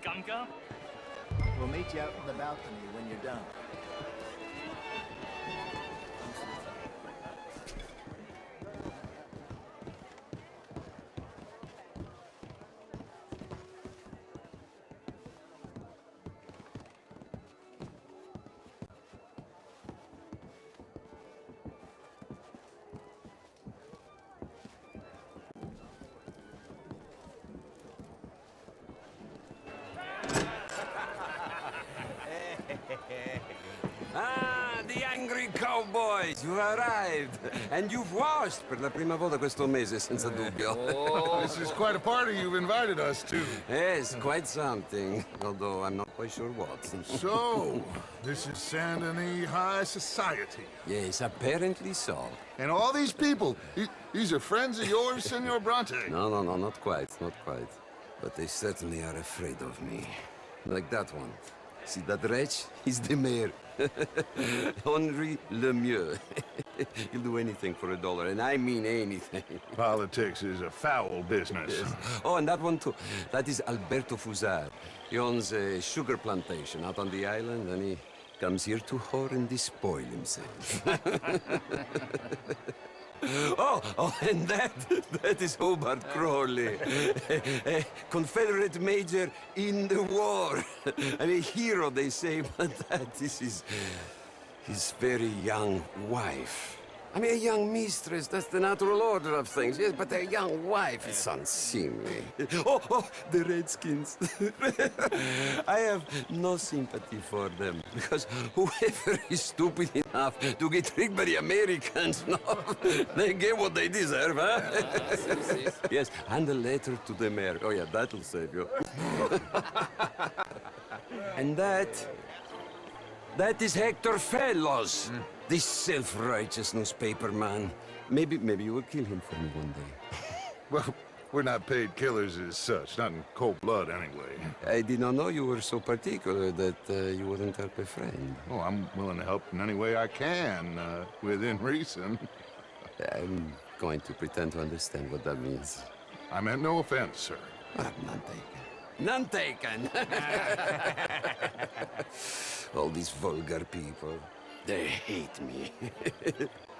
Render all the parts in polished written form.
Come, come. We'll meet you out in the balcony when you're done. Ah, the angry cowboys, you've arrived. And you've washed per la prima volta questo mese, senza dubbio. This is quite a party you've invited us to. Yes, quite something. Although I'm not quite sure what. So, this is Saint Denis High Society. Yes, apparently so. And all these people, these are friends of yours, Senor Bronte? No, not quite, not quite. But they certainly are afraid of me. Like that one. See that wretch? He's the mayor. Henri Lemieux. He'll do anything for $1, and I mean anything. Politics is a foul business. Yes. Oh, and that one too. That is Alberto Fusar. He owns a sugar plantation out on the island, and he comes here to whore and despoil himself. Oh, and that is Hobart Crawley, a Confederate major in the war. I mean, a hero, they say, but that is his very young wife. I mean, a young mistress, that's the natural order of things, yes, but a young wife is unseemly. Oh, the Redskins. I have no sympathy for them, because whoever is stupid enough to get tricked by the Americans, no, they get what they deserve, huh? Yes, and a letter to the mayor. Oh, yeah, that'll save you. And that is Hector Fellows. This self-righteous newspaper man. Maybe you will kill him for me one day. Well, we're not paid killers as such, not in cold blood anyway. I did not know you were so particular that you wouldn't help a friend. Oh, I'm willing to help in any way I can, within reason. I'm going to pretend to understand what that means. I meant no offense, sir. None taken. None taken! All these vulgar people. They hate me.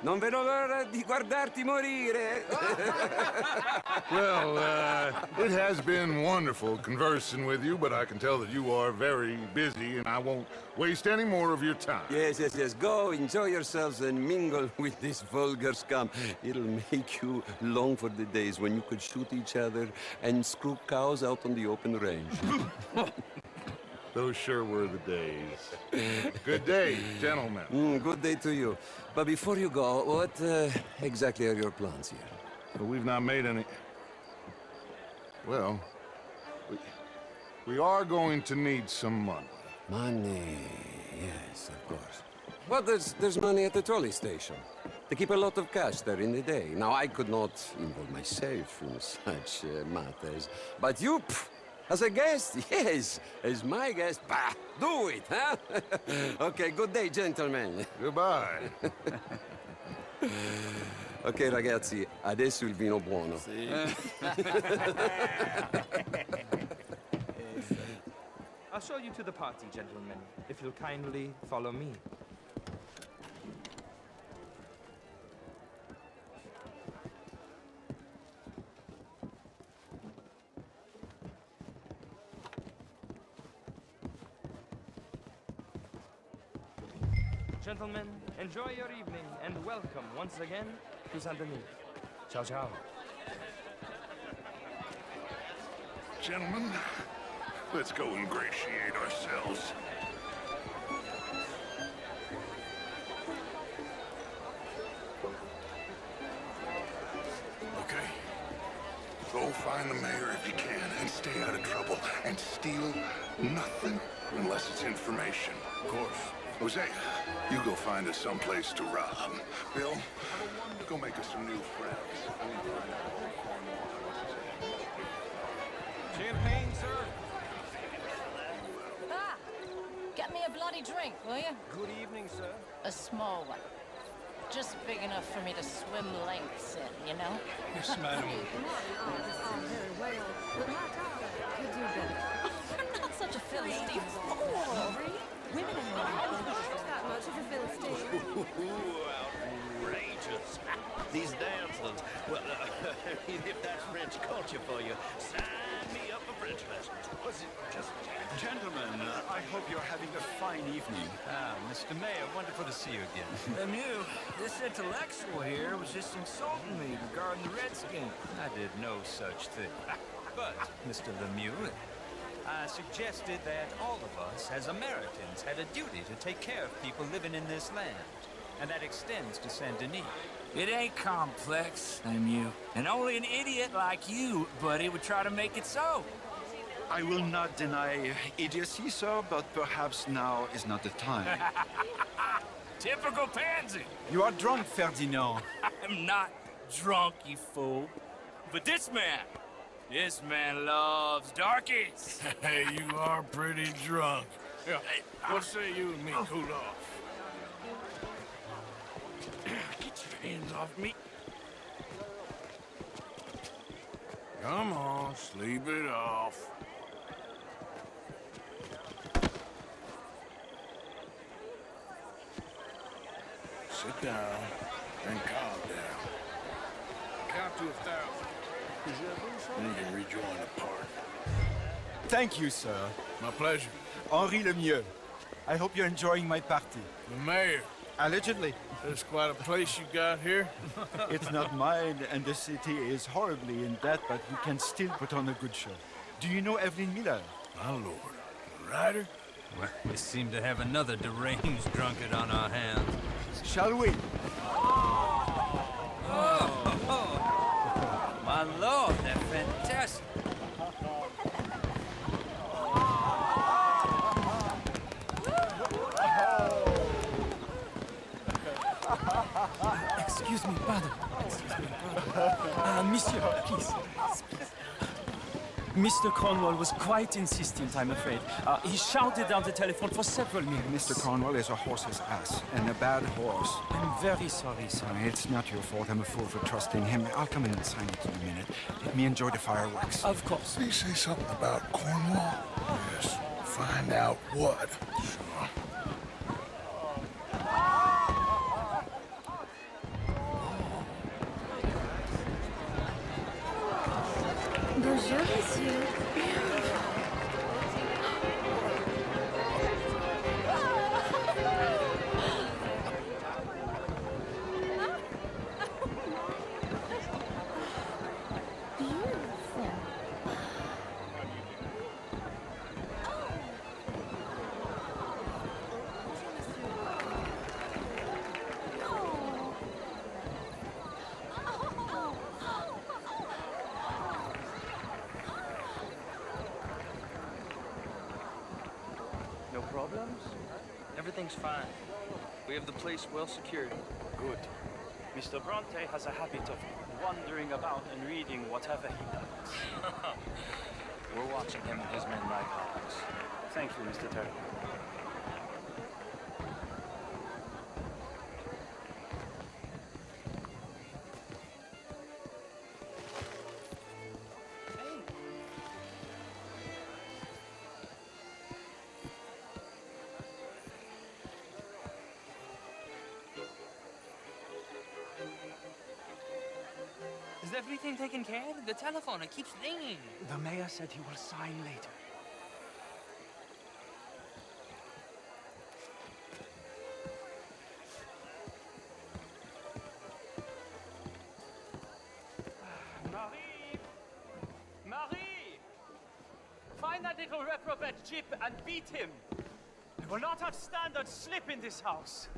Non vedo l'ora di guardarti morire. Well, it has been wonderful conversing with you, but I can tell that you are very busy, and I won't waste any more of your time. Yes. Go, enjoy yourselves, and mingle with this vulgar scum. It'll make you long for the days when you could shoot each other and screw cows out on the open range. Those sure were the days. Good day, gentlemen. Good day to you. But before you go, what exactly are your plans here? Well, we've not made any... Well, we are going to need some money. Money, yes, of course. Well, there's money at the trolley station. They keep a lot of cash there in the day. Now, I could not involve myself in such matters, but you... As a guest? Yes. As my guest? Bah, do it, huh? Okay, good day, gentlemen. Goodbye. Ok, ragazzi, adesso il vino buono. Sì. I'll show you to the party, gentlemen, if you'll kindly follow me. Gentlemen, enjoy your evening and welcome once again to Saint Denis. Ciao, ciao. Gentlemen, let's go ingratiate ourselves. Okay. Go find the mayor if you can and stay out of trouble. And steal nothing unless it's information. Of course. Jose, you go find us someplace to rob. Bill, go make us some new friends. Champagne, sir. Ah! Get me a bloody drink, will you? Good evening, sir. A small one. Just big enough for me to swim lengths in, you know? Yes, madam. Very well, but could do better. bunch of Philistines. Women in that much of a Philistine. Outrageous. These dancers. Well, if that's French culture for you, sign me up for French lessons. Was it just... Gentlemen, I hope you're having a fine evening. Ah, Mr. Mayor, wonderful to see you again. Lemieux, this intellectual here was just insulting me regarding the Redskins. I did no such thing. But, Mr. Lemieux, I suggested that all of us, as Americans, had a duty to take care of people living in this land. And that extends to Saint-Denis. It ain't complex, Lemieux. And only an idiot like you, buddy, would try to make it so. I will not deny idiocy, sir, but perhaps now is not the time. Typical pansy. You are drunk, Ferdinand. I'm not drunk, you fool. But this man loves darkies. Hey, you are pretty drunk. Yeah, what say you and me cool off? Get your hands off me. Come on, sleep it off. Sit down and calm down. Count to 1,000. Then you can rejoin the party. Thank you, sir. My pleasure. Henri Lemieux. I hope you're enjoying my party. The mayor. Allegedly. There's quite a place you got here. It's not mine, and the city is horribly in debt, but we can still put on a good show. Do you know Evelyn Miller? My lord. The writer? Well, we seem to have another deranged drunkard on our hands. Shall we? My lord, they're fantastic. Excuse me, pardon. Monsieur, please. Mr. Cornwall was quite insistent, I'm afraid. He shouted down the telephone for several minutes. Mr. Cornwall is a horse's ass, and a bad horse. I'm very sorry, sir. It's not your fault. I'm a fool for trusting him. I'll come in and sign it in a minute. Let me enjoy the fireworks. Of course. Did he say something about Cornwall? Yes. Find out what. Sure. Bonjour, monsieur. No problems? Everything's fine. We have the place well secured. Good. Mr. Bronte has a habit of wandering about and reading whatever he likes. We're watching him and his men like hawks. Thank you, Mr. Terry. Is everything taken care of? The telephone, it keeps ringing. The mayor said he will sign later. Marie! Marie! Find that little reprobate Jip and beat him. I will not have standard slip in this house.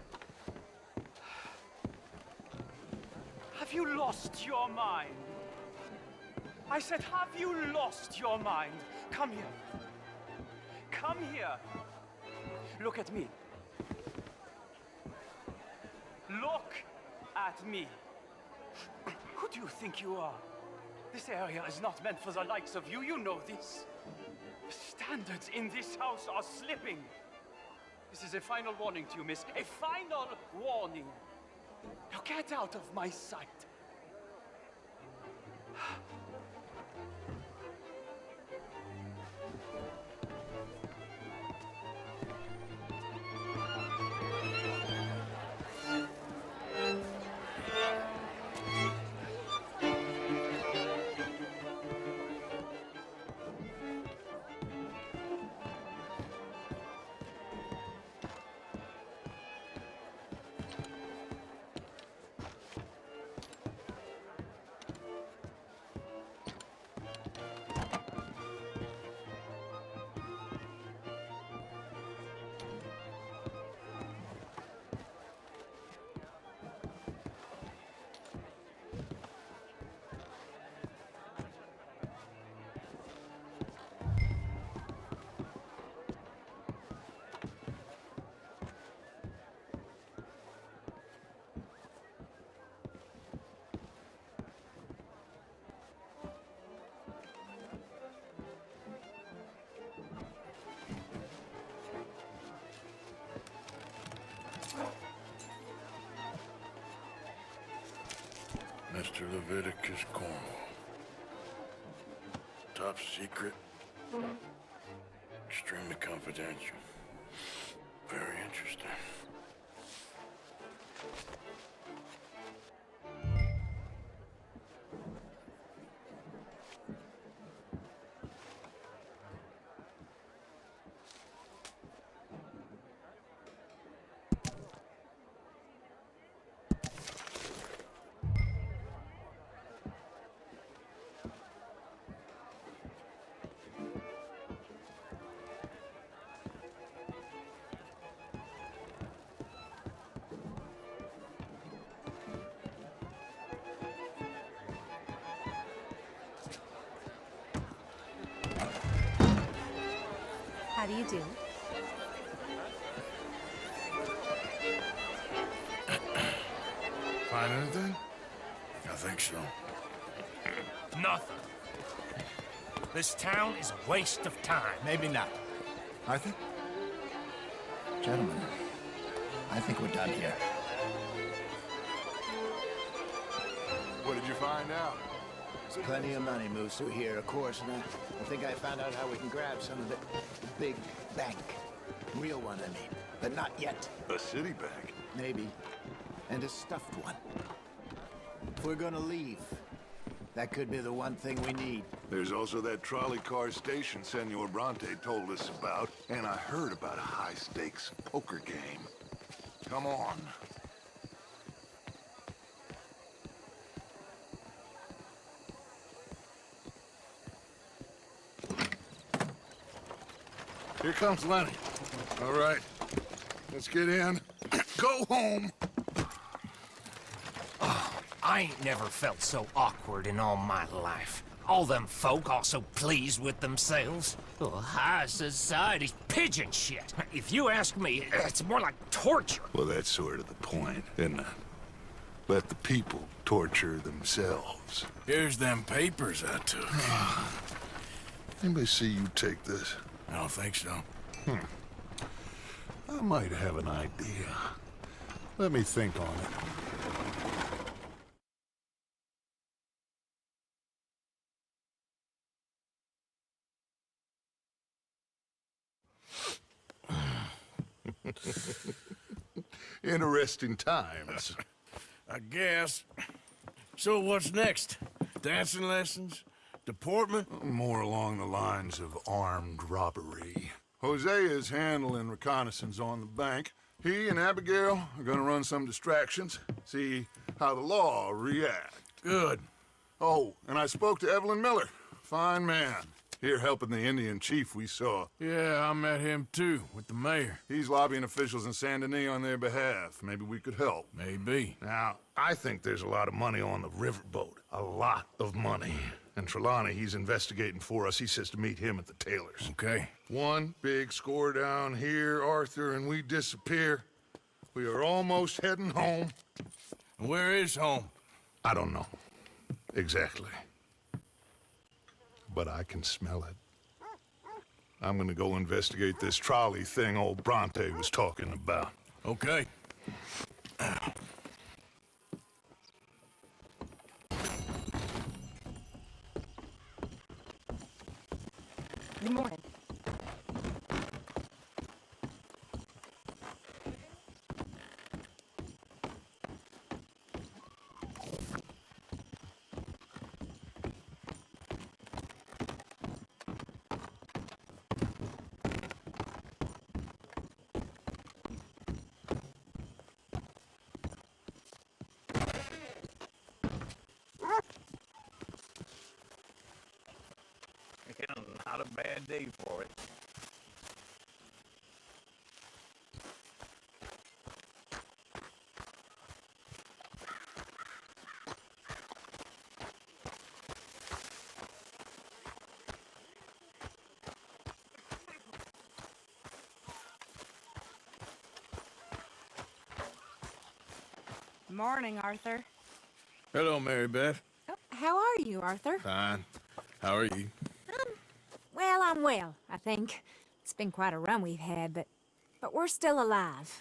Have you lost your mind? I said, have you lost your mind? Come here. Come here. Look at me. Look at me. Who do you think you are? This area is not meant for the likes of you. You know this. The standards in this house are slipping. This is a final warning to you, miss. A final warning. Now get out of my sight. Mr. Leviticus Cornwall. Top secret. Extremely confidential. Very interesting. How do you do? Find anything? I think so. Nothing. This town is a waste of time. Maybe not. I think. Gentlemen, I think we're done here. What did you find out? There's plenty of money moves through here, of course, and I think I found out how we can grab some of the big bank. Real one, I mean. But not yet. A city bank? Maybe. And a stuffed one. If we're gonna leave, that could be the one thing we need. There's also that trolley car station Senor Bronte told us about, and I heard about a high-stakes poker game. Come on. Here comes Lenny. All right, let's get in. Go home. I ain't never felt so awkward in all my life. All them folk all so pleased with themselves. Oh, high society's pigeon shit. If you ask me, it's more like torture. Well, that's sort of the point, isn't it? Let the people torture themselves. Here's them papers I took. Anybody see you take this? I don't think so. I might have an idea. Let me think on it. Interesting times. I guess. So what's next? Dancing lessons? Deportment? More along the lines of armed robbery. Jose is handling reconnaissance on the bank. He and Abigail are gonna run some distractions, see how the law react. Good. Oh, and I spoke to Evelyn Miller. Fine man. Here helping the Indian chief we saw. Yeah, I met him too, with the mayor. He's lobbying officials in Saint Denis on their behalf. Maybe we could help. Maybe. Now, I think there's a lot of money on the riverboat. A lot of money. And Trelawney, he's investigating for us. He says to meet him at the Taylor's. Okay. One big score down here, Arthur, and we disappear. We are almost heading home. Where is home? I don't know. Exactly. But I can smell it. I'm gonna go investigate this trolley thing old Bronte was talking about. Okay. Good morning. Not a bad day for it. Morning, Arthur. Hello, Mary Beth. Oh, how are you, Arthur? Fine. How are you? Well, I'm well, I think. It's been quite a run we've had, but we're still alive.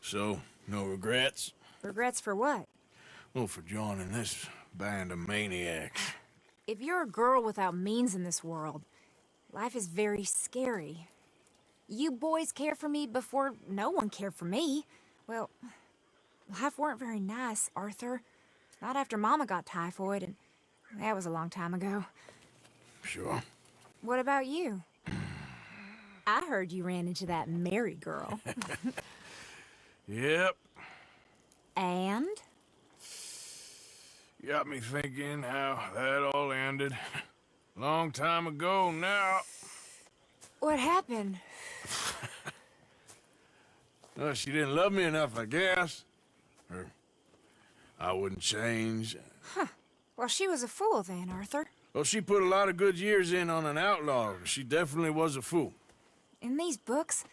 So, no regrets? Regrets for what? Oh, for joining this band of maniacs. If you're a girl without means in this world, life is very scary. You boys cared for me before no one cared for me. Well, life weren't very nice, Arthur. Not after Mama got typhoid, and that was a long time ago. Sure. What about you? I heard you ran into that Mary girl. Yep. And? Got me thinking how that all ended. Long time ago now. What happened? Well, she didn't love me enough, I guess. Or I wouldn't change. Huh. Well, she was a fool then, Arthur. Well, she put a lot of good years in on an outlaw. She definitely was a fool. In these books,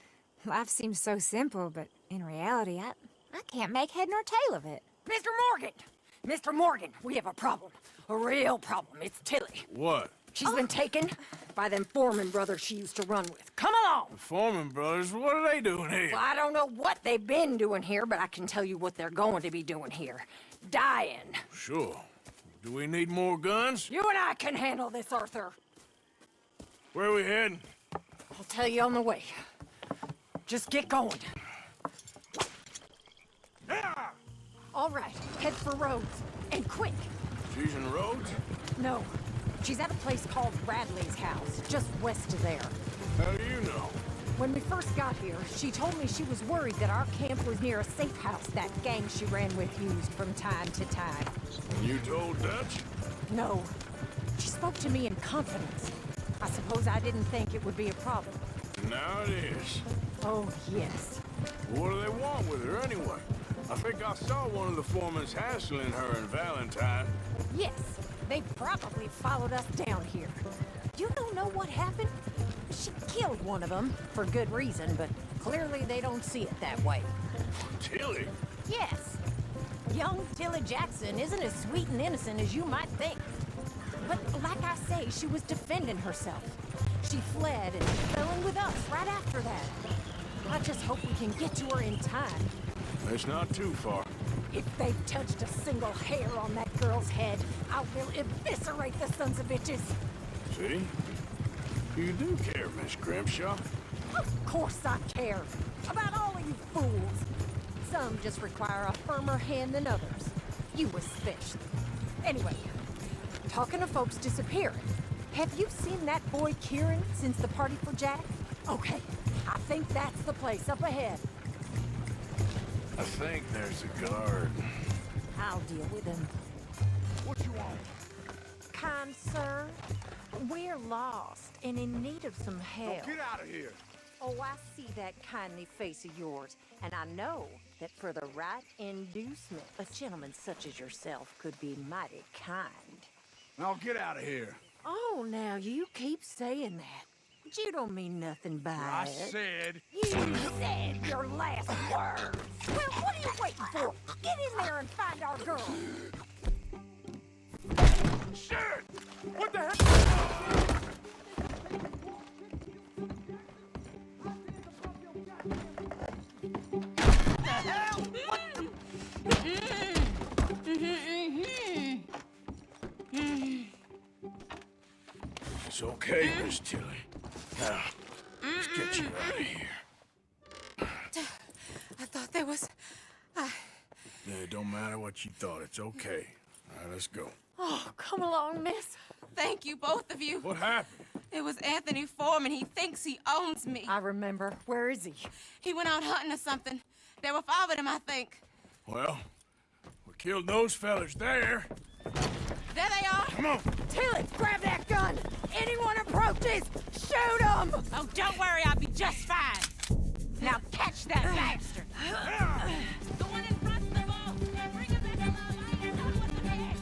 life seems so simple, but in reality, I can't make head nor tail of it. Mr. Morgan! Mr. Morgan, we have a problem. A real problem. It's Tilly. What? She's been taken by them Foreman brothers she used to run with. Come along! The Foreman brothers? What are they doing here? Well, I don't know what they've been doing here, but I can tell you what they're going to be doing here. Dying. Sure. Do we need more guns? You and I can handle this, Arthur. Where are we heading? I'll tell you on the way. Just get going. Yeah! All right, head for Rhodes. And quick. She's in Rhodes? No. She's at a place called Radley's house, just west of there. How do you know? When we first got here, she told me she was worried that our camp was near a safe house that gang she ran with used from time to time. And you told Dutch? No. She spoke to me in confidence. I suppose I didn't think it would be a problem. Now it is. Oh, yes. What do they want with her anyway? I think I saw one of the foremans hassling her and Valentine. Yes. They probably followed us down here. You don't know what happened? She killed one of them, for good reason, but clearly they don't see it that way. Tilly? Yes. Young Tilly Jackson isn't as sweet and innocent as you might think. But like I say, she was defending herself. She fled and fell in with us right after that. I just hope we can get to her in time. It's not too far. If they've touched a single hair on that girl's head, I will eviscerate the sons of bitches. See? You do care, Miss Grimshaw. Of course I care. About all of you fools. Some just require a firmer hand than others. You especially. Anyway, talking of folks disappearing, have you seen that boy Kieran since the party for Jack? Okay, I think that's the place up ahead. I think there's a guard. I'll deal with him. What you want? Kind sir, we're lost and in need of some help. Get out of here! Oh, I see that kindly face of yours, and I know that for the right inducement, a gentleman such as yourself could be mighty kind. Now get out of here. Oh, now you keep saying that. But you don't mean nothing by I it. said... You said your last words. Well, what are you waiting for? Get in there and find our girl. Shit! What the heck? It's okay, Miss Tilly. Now, let's get you out of here. I thought there was... Yeah, it don't matter what you thought. It's okay. All right, let's go. Oh, come along, miss. Thank you, both of you. What happened? It was Anthony Foreman. He thinks he owns me. I remember. Where is he? He went out hunting or something. There were 5 of them, I think. Well, we killed those fellas there. There they are. Come on. Tilly, grab that gun. Anyone approaches, shoot them. Oh, don't worry. I'll be just fine. Now catch that bastard. The one in front, the ball. Bring him back alive. I ain't done with the head.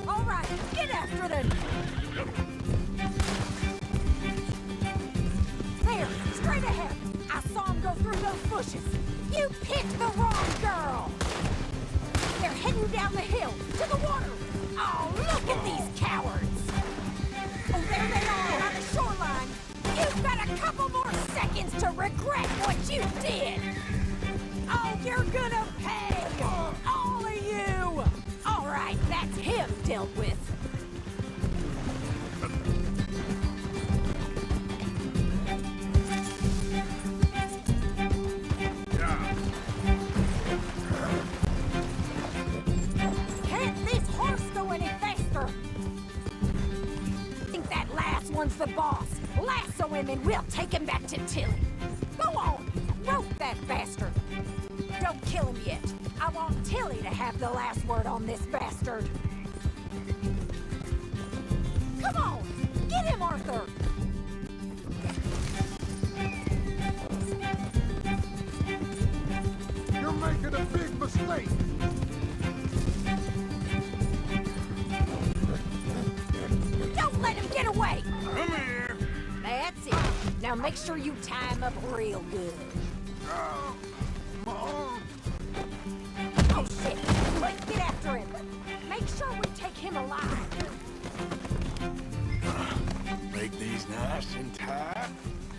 All right, get after them. There, straight ahead. I saw him go through those bushes. You picked the wrong girl. They're heading down the hill to the water. Oh, look at these cowards. Oh, there they are on the shoreline. You've got a couple more seconds to regret what you did. Oh, you're gonna pay. All of you. All right. up with. Can't this horse go any faster? Think that last one's the boss. Lasso him and we'll take him back to Tilly. Go on, rope that bastard. Don't kill him yet. I want Tilly to have the last word on this bastard. Come on, get him, Arthur. You're making a big mistake. Don't let him get away. Come here. That's it. Now make sure you tie him up real good. My arm. Oh shit! Let's get after him. Make sure we take him alive. Make these nice and tight.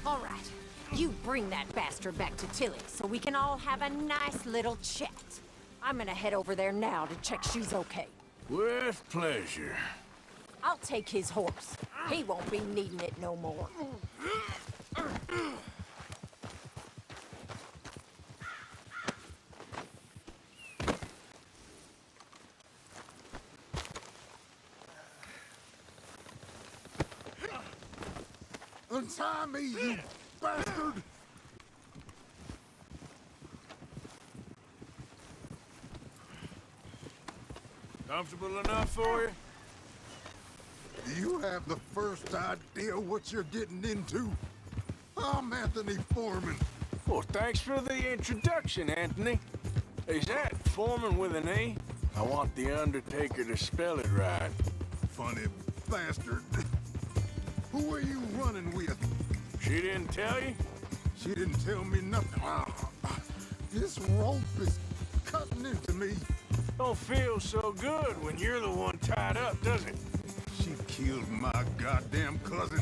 All right. You bring that bastard back to Tilly so we can all have a nice little chat. I'm gonna head over there now to check she's okay. With pleasure. I'll take his horse. He won't be needing it no more. Untie me, you bastard! Comfortable enough for you? Do you have the first idea what you're getting into? I'm Anthony Foreman. Well, thanks for the introduction, Anthony. Is that Foreman with an E? I want the Undertaker to spell it right. Funny bastard. Who are you running with? She didn't tell you? She didn't tell me nothing. This rope is cutting into me. Don't feel so good when you're the one tied up, does it? She killed my goddamn cousin.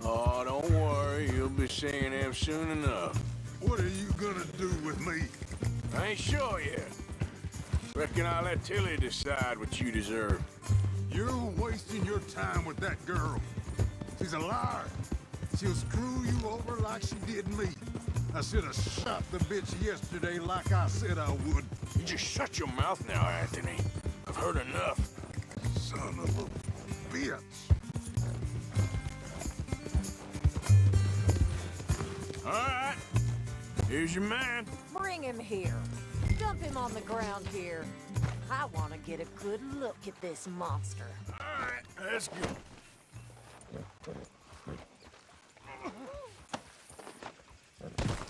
Oh, don't worry. You'll be seeing him soon enough. What are you gonna do with me? I ain't sure yet. Reckon I'll let Tilly decide what you deserve. You're wasting your time with that girl. She's a liar. She'll screw you over like she did me. I should have shot the bitch yesterday like I said I would. You just shut your mouth now, Anthony. I've heard enough. Son of a bitch. All right. Here's your man. Bring him here. Dump him on the ground here. I want to get a good look at this monster. All right, let's go.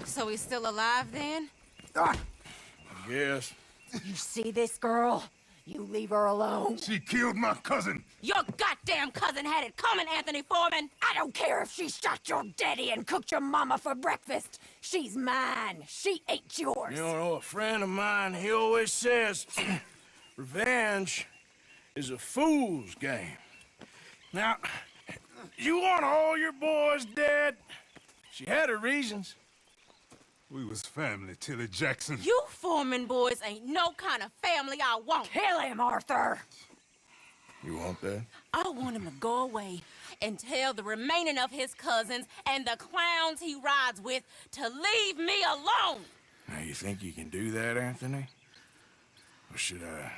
So he's still alive then? I guess. You see this girl? You leave her alone. She killed my cousin. Your goddamn cousin had it coming, Anthony Foreman! I don't care if she shot your daddy and cooked your mama for breakfast. She's mine. She ate yours. You know, a friend of mine, he always says, revenge is a fool's game. Now, you want all your boys dead? She had her reasons. We was family, Tilly Jackson. You Foreman boys ain't no kind of family I want. Kill him, Arthur. You want that? I want him to go away and tell the remaining of his cousins and the clowns he rides with to leave me alone. Now, you think you can do that, Anthony? Or should I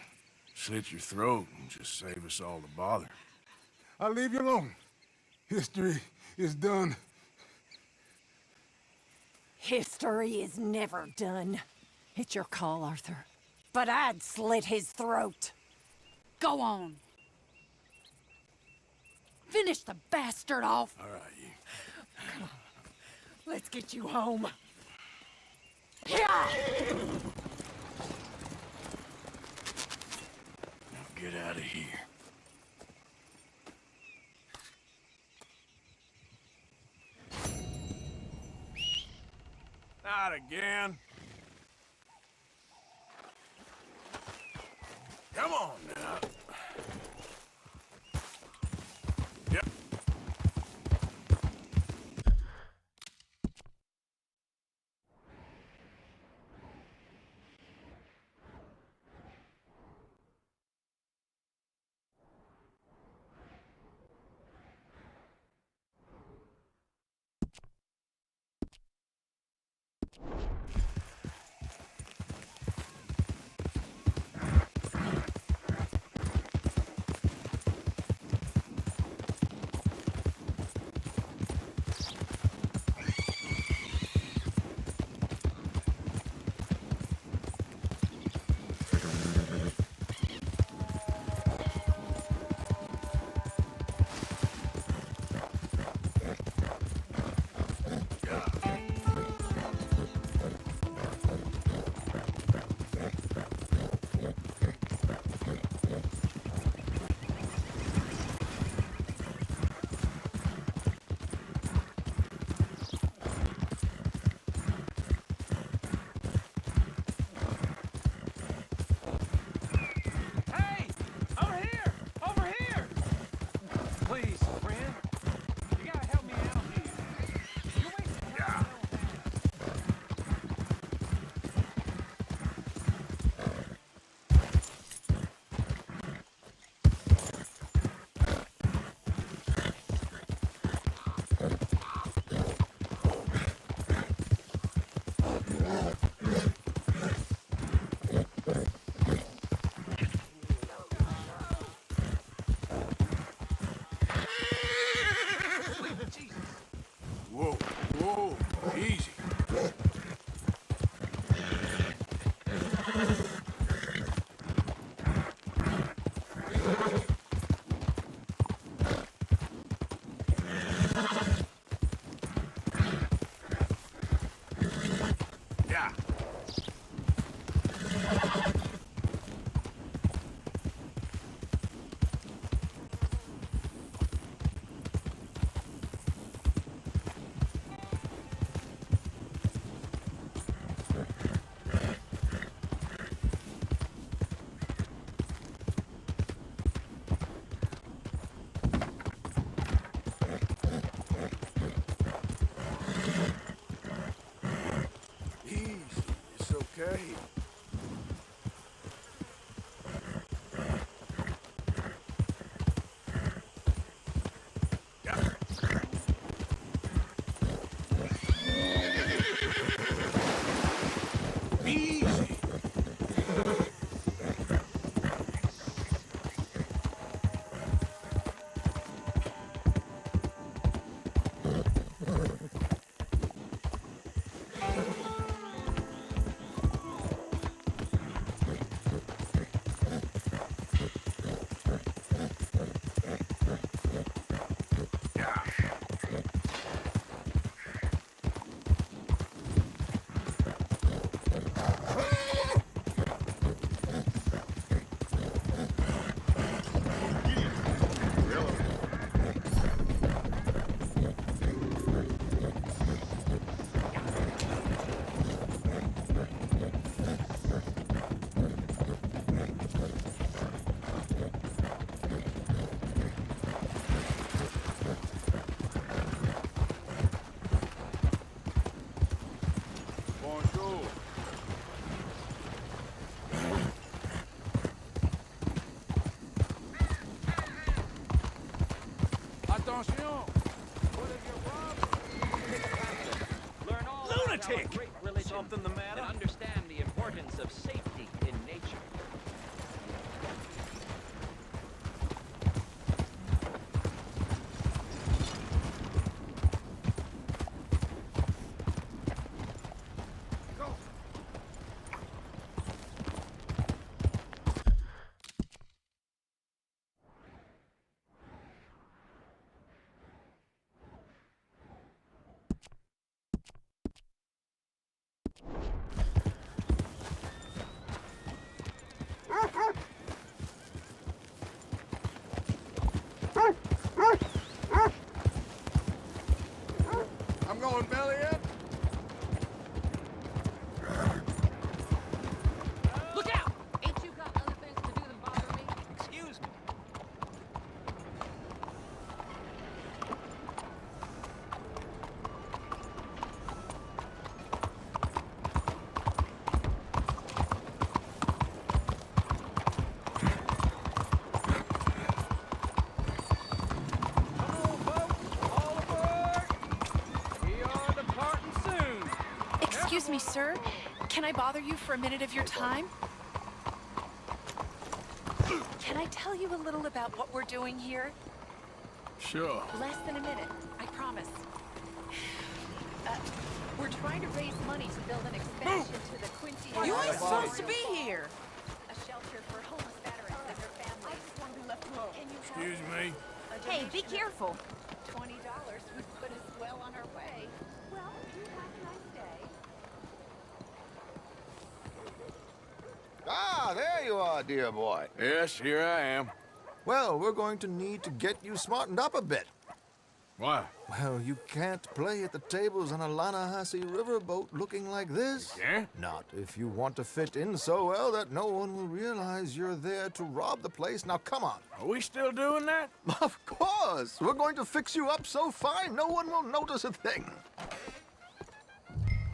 slit your throat and just save us all the bother? I'll leave you alone. History is done. History is never done. It's your call, Arthur. But I'd slit his throat. Go on. Finish the bastard off. All right, you. Come on. Let's get you home. Yeah! Now get out of here. Not again. Come on now. Yep. Easy. Yeah. Easy. It's okay. Easy. Bonjour. Attention! Learn all Lunatic! about our great religion Something the matter? and understand the importance of safety in nature. I'm going belly up. Look out! Ain't you got other things to do than bother me? Excuse me. Come on, folks. All aboard. We are departing soon. Excuse me, sir. Can I bother you for a minute of your time? Can I tell you a little about what we're doing here? Sure. Less than a minute, I promise. We're trying to raise money to build an expansion to the Quincy. You ain't supposed to be here. A shelter for homeless veterans and their families. I just want to be left alone. Can you help? Excuse me. Hey, be careful. $20 would put us well on our way. Well, you have a nice day. Ah, there you are, dear boy. Yes, here I am. Well, we're going to need to get you smartened up a bit. Why? Well, you can't play at the tables on a Lannahechee riverboat looking like this. Yeah? Not if you want to fit in so well that no one will realize you're there to rob the place. Now, come on. Are we still doing that? Of course. We're going to fix you up so fine no one will notice a thing.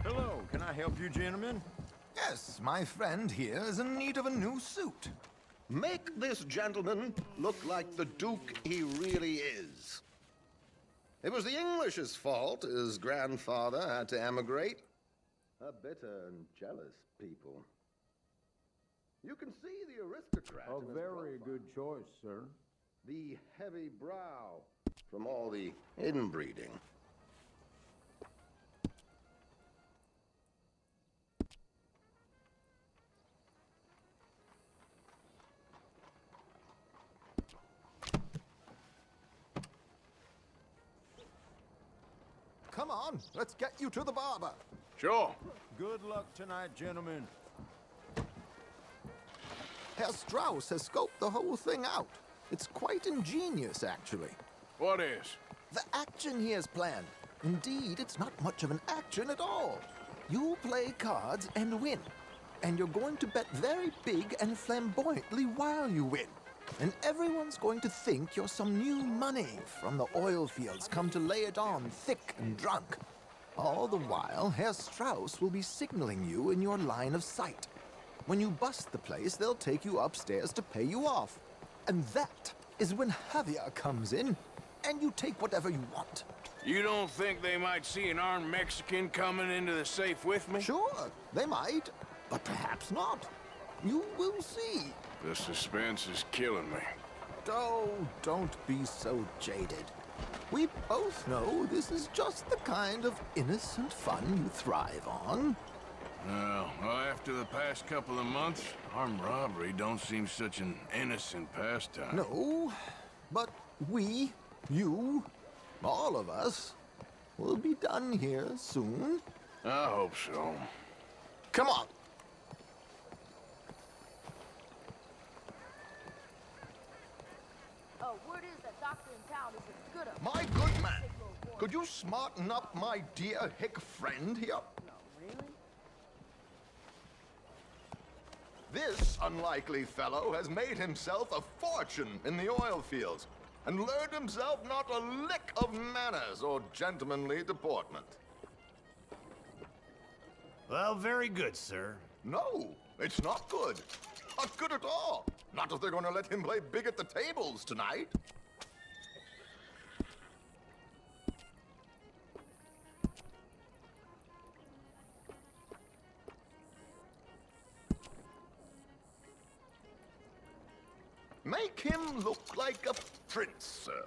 Hello, can I help you, gentlemen? Yes, my friend here is in need of a new suit. Make this gentleman look like the Duke he really is. It was the English's fault his grandfather had to emigrate. A bitter and jealous people. You can see the aristocrat. A very good choice, sir. The heavy brow from all the inbreeding. Come on, let's get you to the barber. Sure. Good luck tonight, gentlemen. Herr Strauss has scoped the whole thing out. It's quite ingenious, actually. What is? The action he has planned. Indeed, it's not much of an action at all. You play cards and win. And you're going to bet very big and flamboyantly while you win. And everyone's going to think you're some new money from the oil fields come to lay it on thick and drunk. All the while, Herr Strauss will be signaling you in your line of sight. When you bust the place, they'll take you upstairs to pay you off. And that is when Javier comes in, and you take whatever you want. You don't think they might see an armed Mexican coming into the safe with me? Sure, they might, but perhaps not. You will see. The suspense is killing me. Oh, don't be so jaded. We both know this is just the kind of innocent fun you thrive on. Well, after the past couple of months, armed robbery don't seem such an innocent pastime. No, but we, you, all of us, will be done here soon. I hope so. Come on. Oh, word is that doctor in town is as good a... My good man, could you smarten up my dear hick friend here? No, really? This unlikely fellow has made himself a fortune in the oil fields and learned himself not a lick of manners or gentlemanly deportment. Well, very good, sir. No, it's not good. Not good at all. Not if they're going to let him play big at the tables tonight. Make him look like a prince, sir.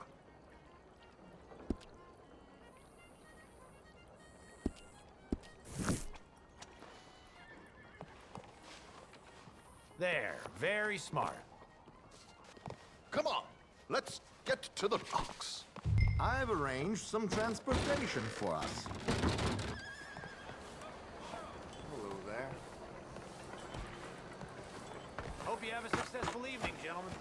There, very smart. Come on, let's get to the docks. I've arranged some transportation for us. Hello there. Hope you have a successful evening, gentlemen.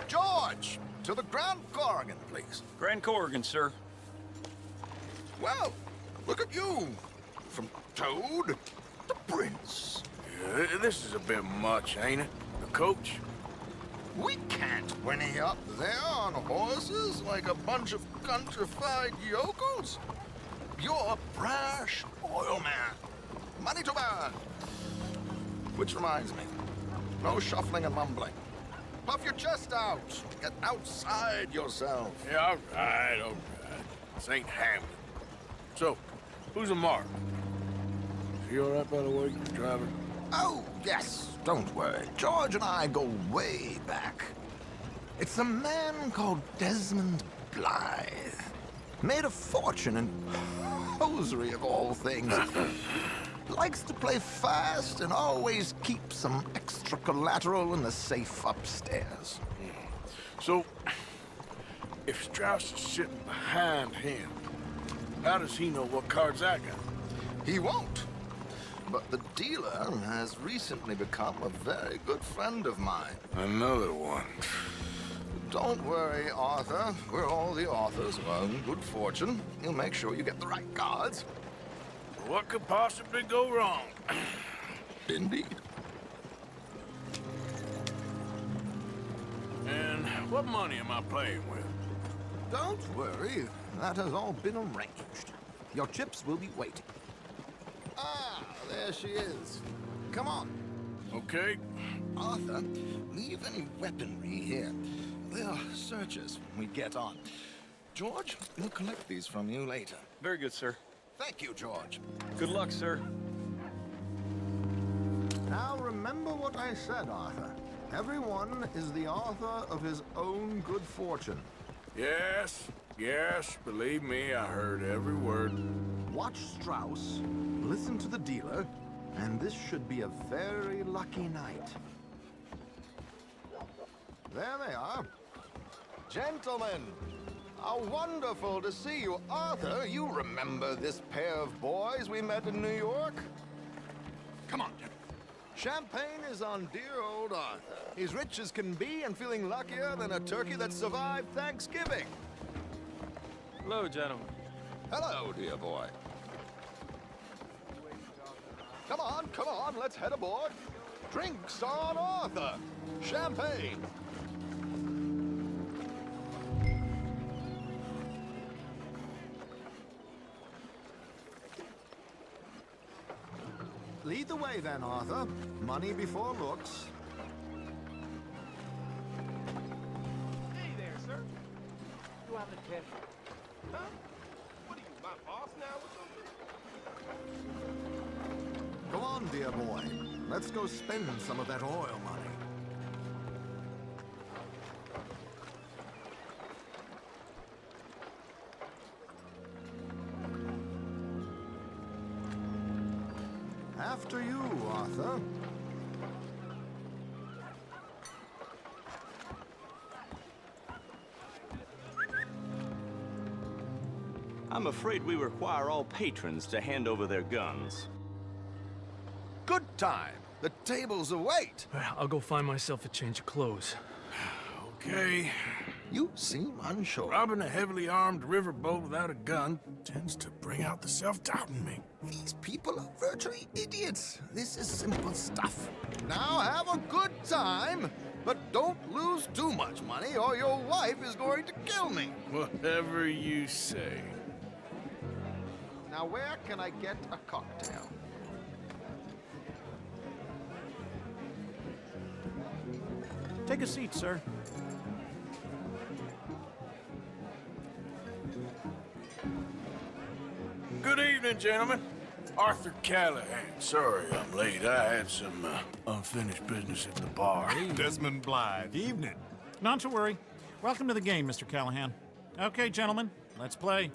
George, to the Grand Corrigan, please. Grand Corrigan, sir. Well, look at you. From Toad to Prince. Yeah, this is a bit much, ain't it? The coach? We can't whinny up there on horses like a bunch of countrified yokels. You're a brash oil man. Money to burn. Which reminds me, no shuffling and mumbling. Puff your chest out. Get outside yourself. Yeah, all right. This ain't Hamlet. So, who's a mark? Is he all right, by the way, driver? Oh, yes. Don't worry. George and I go way back. It's a man called Desmond Blythe. Made a fortune in hosiery of all things. Likes to play fast and always keep some extra collateral in the safe upstairs. So, if Strauss is sitting behind him, how does he know what cards I got? He won't. But the dealer has recently become a very good friend of mine. Another one. Don't worry, Arthur. We're all the authors of our good fortune. He'll make sure you get the right cards. What could possibly go wrong? Indeed. And what money am I playing with? Don't worry. That has all been arranged. Your chips will be waiting. Ah, there she is. Come on. Okay. Arthur, leave any weaponry here. They'll search us when we get on. George, we'll collect these from you later. Very good, sir. Thank you, George. Good luck, sir. Now remember what I said, Arthur. Everyone is the author of his own good fortune. Yes, believe me, I heard every word. Watch Strauss, listen to the dealer, and this should be a very lucky night. There they are. Gentlemen, How wonderful to see you. Arthur, you remember this pair of boys we met in New York? Come on, gentlemen. Champagne is on dear old Arthur. He's rich as can be and feeling luckier than a turkey that survived Thanksgiving. Hello, gentlemen. Hello, dear boy. Come on, let's head aboard. Drinks on Arthur. Champagne. Lead the way then, Arthur. Money before looks. Hey there, sir. You have the cash? Huh? What are you, my boss now or something? Go on, dear boy. Let's go spend some of that oil money. After you, Arthur. I'm afraid we require all patrons to hand over their guns. Good time. The tables await. I'll go find myself a change of clothes. Okay. You seem unsure. Robbing a heavily armed riverboat without a gun tends to bring out the self-doubt in me. These people are virtually idiots. This is simple stuff. Now have a good time, but don't lose too much money or your wife is going to kill me. Whatever you say. Now where can I get a cocktail? Take a seat, sir. Good evening, gentlemen. Arthur Callahan. Sorry I'm late. I had some unfinished business at the bar. Desmond Blythe. Evening. Not to worry. Welcome to the game, Mr. Callahan. Okay, gentlemen, let's play.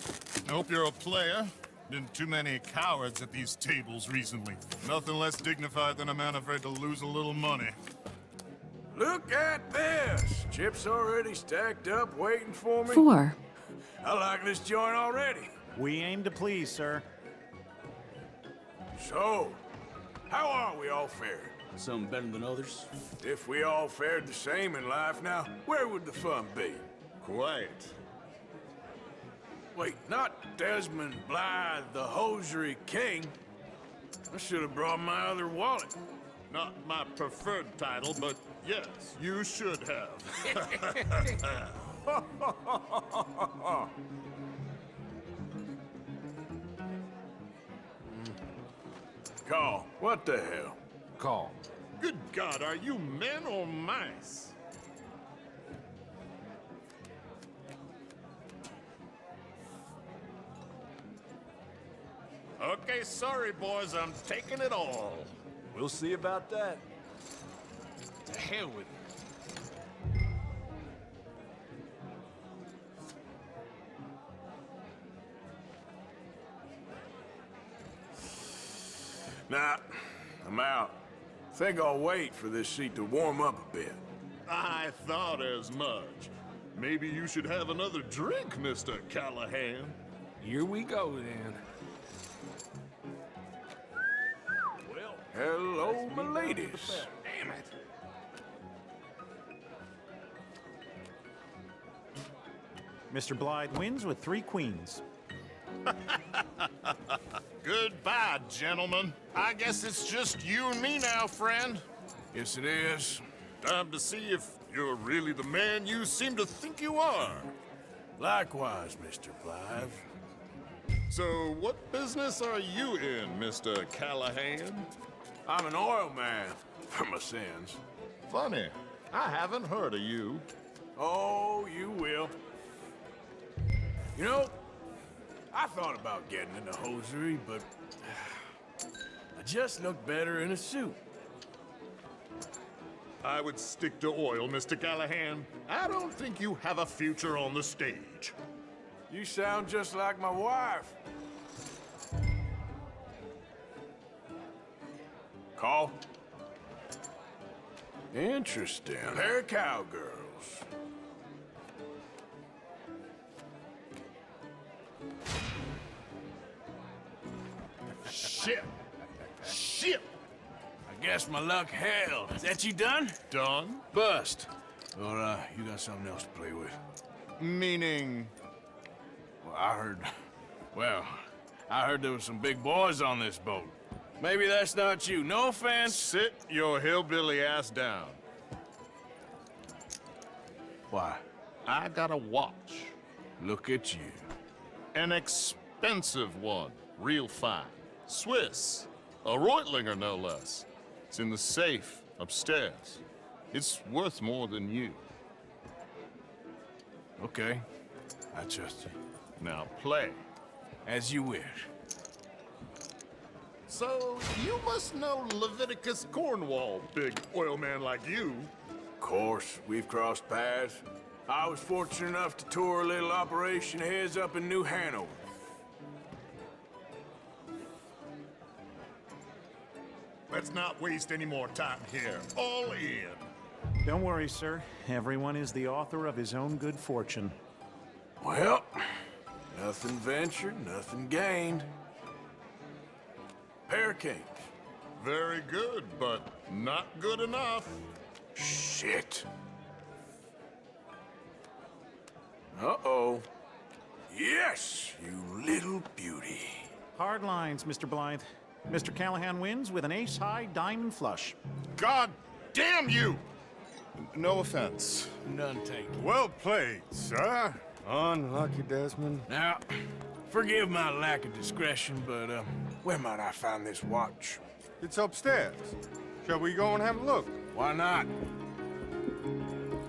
I hope you're a player. Been too many cowards at these tables recently. Nothing less dignified than a man afraid to lose a little money. Look at this! Chips already stacked up, waiting for me. 4. I like this joint already. We aim to please, sir. So, how are we all fared? Some better than others. If we all fared the same in life now, where would the fun be? Quiet. Wait, not Desmond Blythe, the hosiery king. I should have brought my other wallet. Not my preferred title, but yes, you should have. Call. What the hell? Call. Good God, are you men or mice? Okay, sorry, boys, I'm taking it all. We'll see about that. To hell with it. Nah, I'm out. Think I'll wait for this seat to warm up a bit. I thought as much. Maybe you should have another drink, Mr. Callahan. Here we go, then. Well, hello, my ladies. Damn it. Mr. Blythe wins with 3 queens. Goodbye, gentlemen. I guess it's just you and me now, friend. Yes, it is. Time to see if you're really the man you seem to think you are. Likewise, Mr. Blythe. So, what business are you in, Mr. Callahan? I'm an oil man, for my sins. Funny. I haven't heard of you. Oh, you will. You know, I thought about getting into hosiery, but I just look better in a suit. I would stick to oil, Mr. Callahan. I don't think you have a future on the stage. You sound just like my wife. Call. Interesting. Pair of cowgirls. Shit. Shit. I guess my luck held. Is that you done? Done? Bust. Or, you got something else to play with? Meaning? Well, I heard there was some big boys on this boat. Maybe that's not you. No offense. Sit your hillbilly ass down. Why? I got a watch. Look at you. An expensive one. Real fine. Swiss. A Reutlinger, no less. It's in the safe upstairs. It's worth more than you. Okay. I trust you. Now play. As you wish. So, you must know Leviticus Cornwall, big oil man like you. Of course, we've crossed paths. I was fortunate enough to tour a little operation of his up in New Hanover. Let's not waste any more time here. All in. Don't worry, sir. Everyone is the author of his own good fortune. Well, nothing ventured, nothing gained. Pair canes. Very good, but not good enough. Shit. Uh-oh. Yes, you little beauty. Hard lines, Mr. Blythe. Mr. Callahan wins with an ace-high diamond flush. God damn you! No offense. None taken. Well played, sir. Unlucky, Desmond. Now, forgive my lack of discretion, but, where might I find this watch? It's upstairs. Shall we go and have a look? Why not?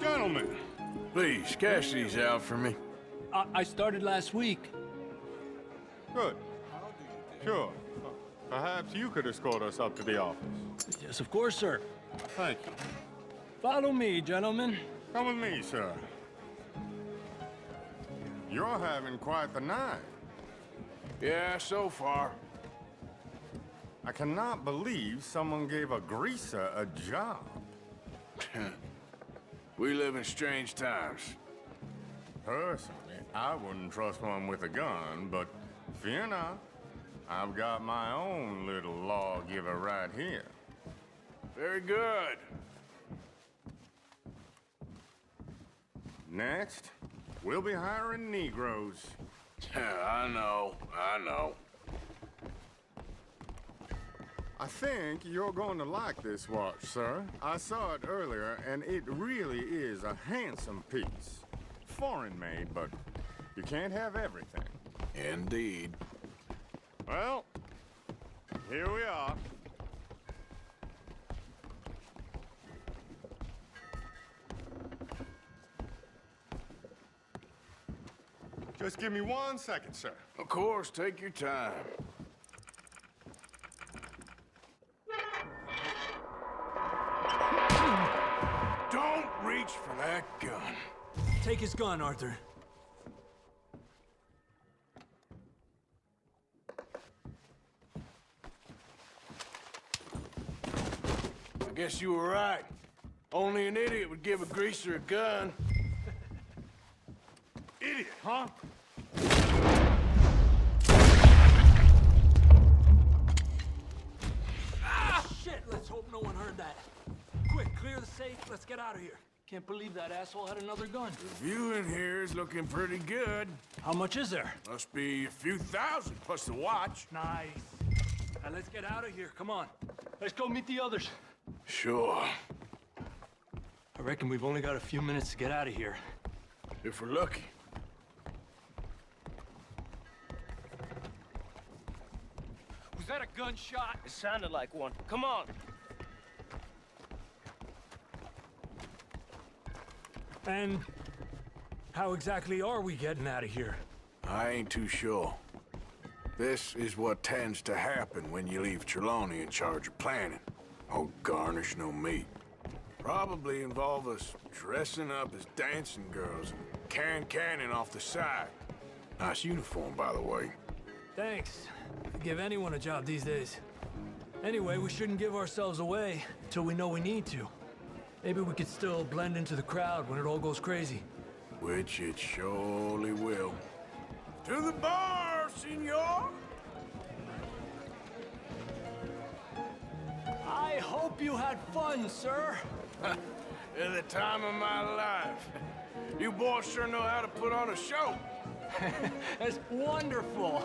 Gentlemen. Please, cash these out for me. I started last week. Good. Sure. Perhaps you could escort us up to the office. Yes, of course, sir. Thank you. Follow me, gentlemen. Come with me, sir. You're having quite the night. Yeah, so far. I cannot believe someone gave a greaser a job. We live in strange times. Personally, I wouldn't trust one with a gun, but fear not. I've got my own little lawgiver right here. Very good. Next, we'll be hiring Negroes. I know. I think you're going to like this watch, sir. I saw it earlier, and it really is a handsome piece. Foreign made, but you can't have everything. Indeed. Well, here we are. Just give me 1 second, sir. Of course, take your time. Don't reach for that gun. Take his gun, Arthur. I guess you were right. Only an idiot would give a greaser a gun. Idiot, huh? Ah, shit! Let's hope no one heard that. Quick, clear the safe. Let's get out of here. Can't believe that asshole had another gun. The view in here is looking pretty good. How much is there? Must be a few thousand plus the watch. Nice. Now let's get out of here. Come on. Let's go meet the others. Sure. I reckon we've only got a few minutes to get out of here. If we're lucky. Was that a gunshot? It sounded like one. Come on. And how exactly are we getting out of here? I ain't too sure. This is what tends to happen when you leave Trelawney in charge of planning. Oh, garnish no meat. Probably involve us dressing up as dancing girls and canning off the side. Nice uniform, by the way. Thanks. Give anyone a job these days. Anyway, we shouldn't give ourselves away until we know we need to. Maybe we could still blend into the crowd when it all goes crazy. Which it surely will. To the bar, senor! I hope you had fun, sir. At the time of my life. You boys sure know how to put on a show. That's wonderful.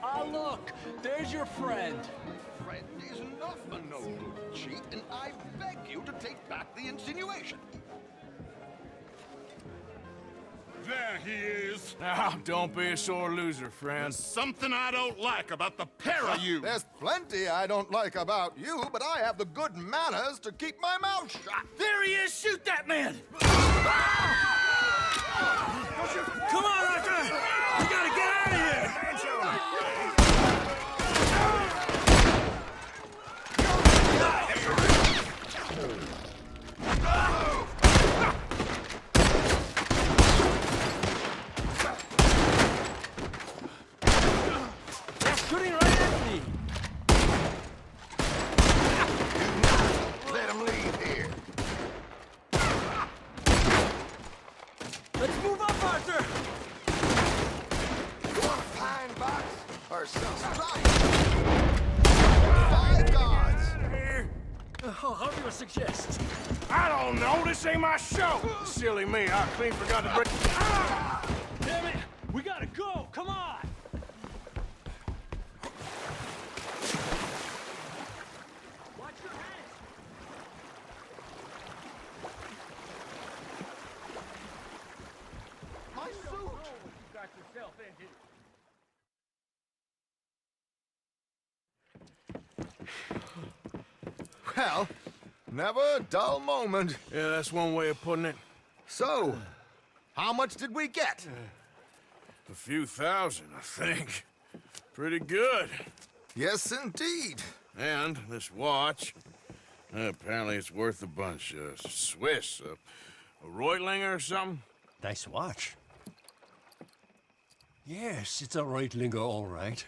Ah, look, there's your friend. Friend is not a noble cheat, and I beg you to take back the insinuation. There he is. Now, don't be a sore loser, friend. There's something I don't like about the pair of you. There's plenty I don't like about you, but I have the good manners to keep my mouth shut. There he is! Shoot that man! Come on, Arthur! We gotta get out of here! They're shooting right at me! Let him leave here. Let's move up, Arthur! You want a pine box or some strike? 5 guards. How do you suggest? I don't know. This ain't my show. Silly me. I clean forgot to bring... Ah! Damn it! We gotta go! Come on! Watch your head! My suit. You got yourself into. Well, never a dull moment. Yeah, that's one way of putting it. So, how much did we get? A few thousand, I think. Pretty good. Yes, indeed. And this watch, apparently it's worth a bunch. Swiss, a Reutlinger or something? Nice watch. Yes, it's a Reutlinger, all right.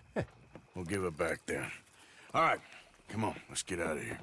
We'll give it back then. All right, come on, let's get out of here.